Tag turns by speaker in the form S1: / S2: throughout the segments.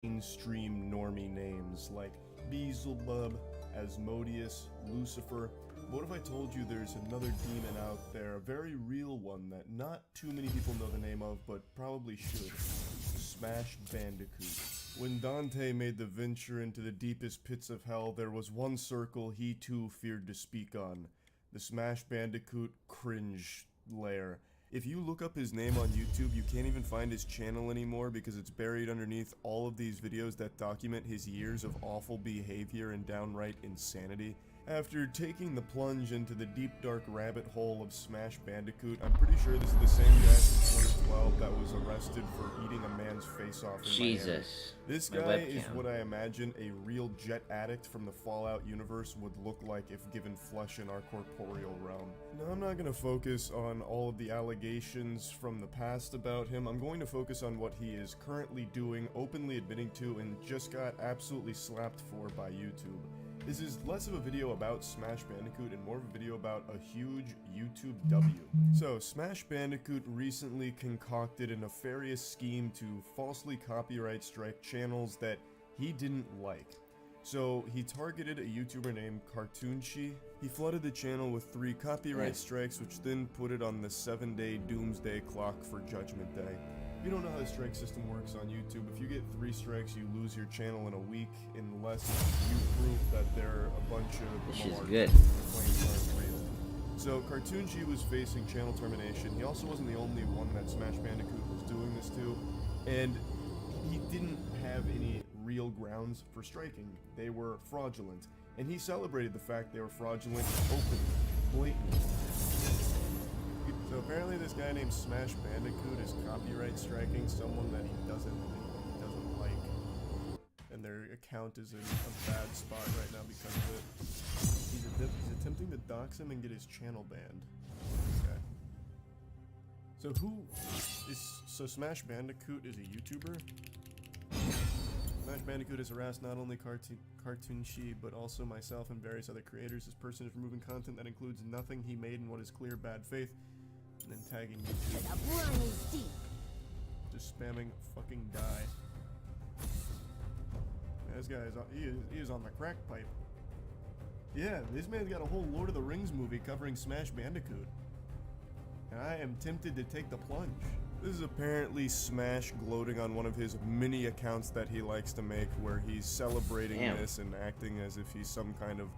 S1: mainstream normie names like Beelzebub, Asmodeus, Lucifer. What if I told you there's another demon out there, a very real one that not too many people know the name of, but probably should? Smash Bandicoot. When Dante made the venture into the deepest pits of hell, there was one circle he too feared to speak on. The Smash Bandicoot cringe lair. If you look up his name on YouTube, you can't even find his channel anymore because it's buried underneath all of these videos that document his years of awful behavior and downright insanity. After taking the plunge into the deep dark rabbit hole of Smash Bandicoot, I'm pretty sure this is the same guy from 2012 that was arrested for eating a man's face off in
S2: Jesus.
S1: Miami. This guy is what I imagine a real jet addict from the Fallout universe would look like if given flesh in our corporeal realm. Now, I'm not going to focus on all of the allegations from the past about him. I'm going to focus on what he is currently doing, openly admitting to, and just got absolutely slapped for by YouTube. This is less of a video about Smash Bandicoot and more of a video about a huge YouTube W. So, Smash Bandicoot recently concocted a nefarious scheme to falsely copyright strike channels that he didn't like. So, he targeted a YouTuber named Cartoonshi. He flooded the channel with 3 copyright strikes, which then put it on the 7-day doomsday clock for Judgment Day. If you don't know how the strike system works on YouTube, if you get 3 strikes, you lose your channel in a week unless you prove that there are a bunch of claims aren't real. So Cartoonshi was facing channel termination. He also wasn't the only one that Smash Bandicoot was doing this to, and he didn't have any real grounds for striking. They were fraudulent, and he celebrated the fact they were fraudulent openly, blatantly. So apparently this guy named Smash Bandicoot is copyright striking someone that he doesn't like. And their account is in a bad spot right now because of it. He's attempting to dox him and get his channel banned. Okay. So Smash Bandicoot is a YouTuber? Smash Bandicoot has harassed not only Cartoonshi, but also myself and various other creators. This person is removing content that includes nothing he made in what is clear bad faith, and then tagging YouTube. Just spamming fucking die. Man, this guy he is on the crack pipe. Yeah, this man's got a whole Lord of the Rings movie covering Smash Bandicoot. And I am tempted to take the plunge. This is apparently Smash gloating on one of his many accounts that he likes to make where he's celebrating this and acting as if he's some kind of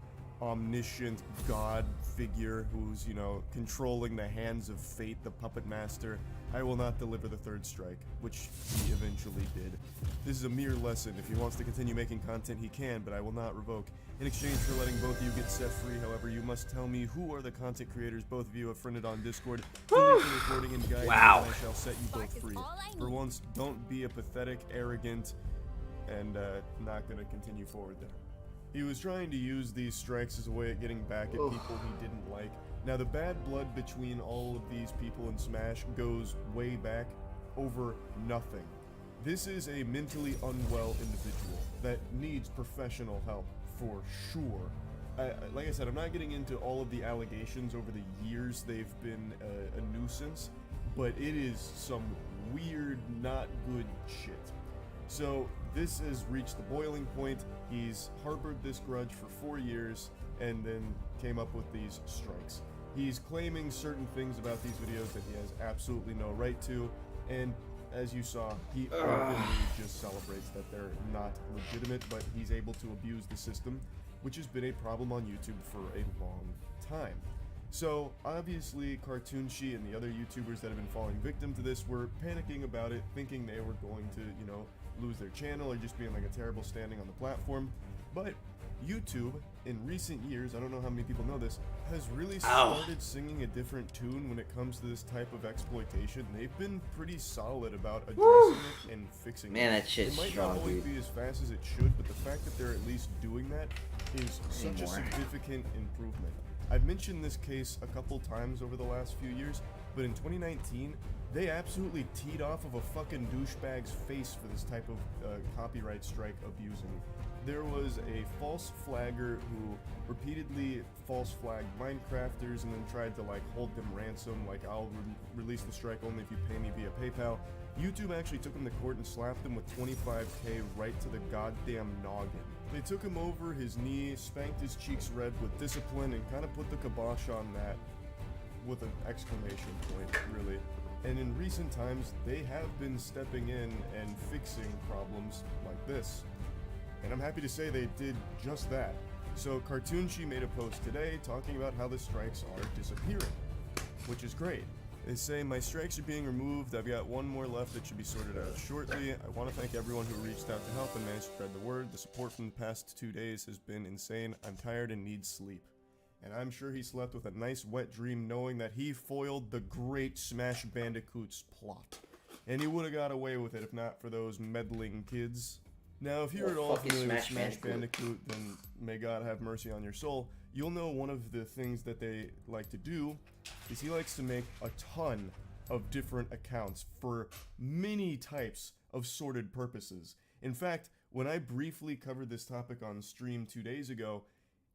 S1: omniscient god figure who's, you know, controlling the hands of fate, the puppet master. I will not deliver the 3rd strike, which he eventually did. This is a mere lesson. If he wants to continue making content, he can, but I will not revoke. In exchange for letting both of you get set free, however, you must tell me who are the content creators both of you have friended on Discord. Recording and guiding, and I shall set you both free. For once, don't be a pathetic, arrogant, and not gonna continue forward there. He was trying to use these strikes as a way of getting back at people he didn't like. Now, the bad blood between all of these people in Smash goes way back over nothing. This is a mentally unwell individual that needs professional help, for sure. Like I said, I'm not getting into all of the allegations over the years they've been a nuisance, but it is some weird, not good shit. So, this has reached the boiling point. He's harbored this grudge for 4 years, and then came up with these strikes. He's claiming certain things about these videos that he has absolutely no right to, and as you saw, he openly just celebrates that they're not legitimate, but he's able to abuse the system, which has been a problem on YouTube for a long time. So, obviously, Cartoonshi and the other YouTubers that have been falling victim to this were panicking about it, thinking they were going to, you know, lose their channel or just being like a terrible standing on the platform. But YouTube, in recent years, I don't know how many people know this, has really started singing a different tune when it comes to this type of exploitation. They've been pretty solid about addressing it and fixing it.
S2: Man, that shit's
S1: strong, dude. It might not always be as fast as it should, but the fact that they're at least doing that is such a significant improvement. I've mentioned this case a couple times over the last few years. but in 2019, they absolutely teed off of a fucking douchebag's face for this type of copyright strike abusing. There was a false flagger who repeatedly false flagged Minecrafters and then tried to like hold them ransom, like I'll release the strike only if you pay me via PayPal. YouTube actually took him to court and slapped him with $25K right to the goddamn noggin. They took him over his knee, spanked his cheeks red with discipline, and kind of put the kibosh on that with an exclamation point, really. And in recent times, they have been stepping in and fixing problems like this. And I'm happy to say they did just that. So Cartoonchi made a post today talking about how the strikes are disappearing, which is great. They say, my strikes are being removed, I've got one more left that should be sorted out shortly. I want to thank everyone who reached out to help and managed to spread the word. The support from the past 2 days has been insane. I'm tired and need sleep. And I'm sure he slept with a nice wet dream knowing that he foiled the great Smash Bandicoot's plot. And he would have got away with it if not for those meddling kids. Now, if you're at all familiar with Smash Bandicoot, then may God have mercy on your soul. You'll know one of the things that they like to do is he likes to make a ton of different accounts for many types of sorted purposes. In fact, when I briefly covered this topic on stream 2 days ago,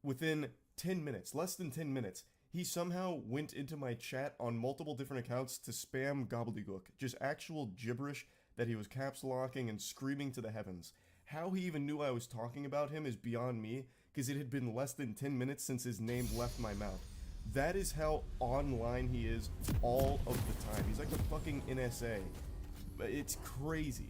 S1: within 10 minutes, less than 10 minutes, he somehow went into my chat on multiple different accounts to spam gobbledygook, just actual gibberish that he was caps locking and screaming to the heavens. How he even knew I was talking about him is beyond me, because it had been less than 10 minutes since his name left my mouth. That is how online he is all of the time. He's like the fucking NSA. It's crazy.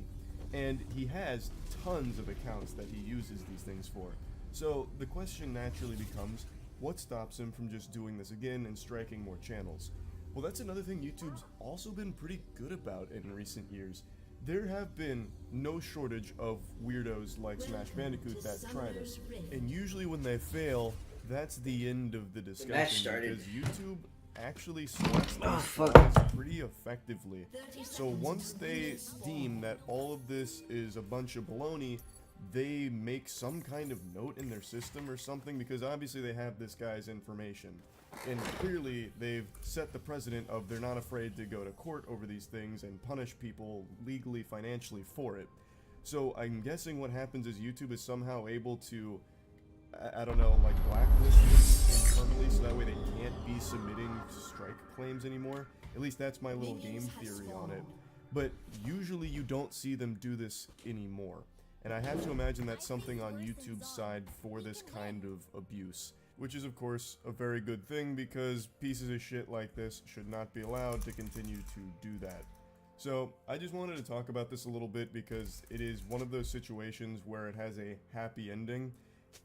S1: And he has tons of accounts that he uses these things for. So the question naturally becomes, what stops him from just doing this again and striking more channels? Well, that's another thing YouTube's also been pretty good about in recent years. There have been no shortage of weirdos like Smash Bandicoot that try this. And usually when they fail, that's the end of the discussion, because YouTube actually selects these guys pretty effectively. So once they deem that all of this is a bunch of baloney, they make some kind of note in their system or something, because obviously they have this guy's information. And clearly they've set the precedent of they're not afraid to go to court over these things and punish people legally, financially for it. So I'm guessing what happens is YouTube is somehow able to, I don't know, like blacklist them internally so that way they can't be submitting strike claims anymore. At least that's my little game theory on it. But usually you don't see them do this anymore. And I have to imagine that's something on YouTube's side for this kind of abuse. Which is, of course, a very good thing, because pieces of shit like this should not be allowed to continue to do that. So, I just wanted to talk about this a little bit because it is one of those situations where it has a happy ending,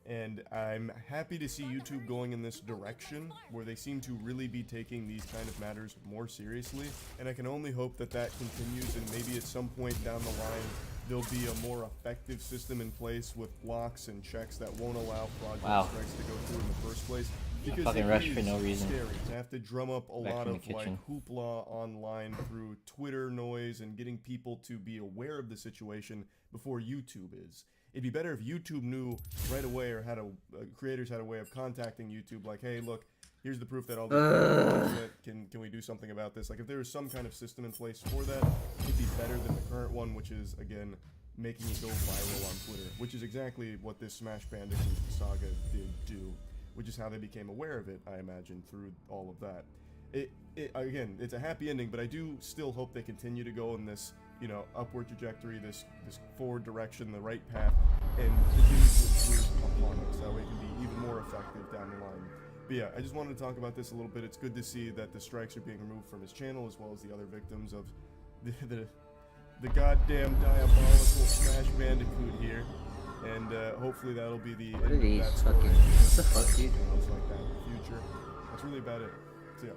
S1: and I'm happy to see YouTube going in this direction, where they seem to really be taking these kind of matters more seriously, and I can only hope that that continues, and maybe at some point down the line, there'll be a more effective system in place with blocks and checks that won't allow fraudulent strikes to go through in the first place. Because
S2: fucking rush for no reason.
S1: Scary to have to drum up a lot of like hoopla online through Twitter noise and getting people to be aware of the situation before YouTube is. It'd be better if YouTube knew right away, or had creators had a way of contacting YouTube, like, hey, look, here's the proof that all the can we do something about this? Like, if there was some kind of system in place for that, it'd be better than the current one, which is, again, making it go viral on Twitter, which is exactly what this Smash Bandicoot saga did do, which is how they became aware of it, I imagine, through all of that. Again, it's a happy ending, but I do still hope they continue to go in this, you know, upward trajectory, this forward direction, the right path, and continue to improve upon it, so that way it can be even more effective down the line. But yeah, I just wanted to talk about this a little bit. It's good to see that the strikes are being removed from his channel, as well as the other victims of the goddamn diabolical Smash Bandicoot here. And hopefully that'll be the end of that story.
S2: What the fuck, dude?
S1: Like that in the future. That's really about it. So yeah.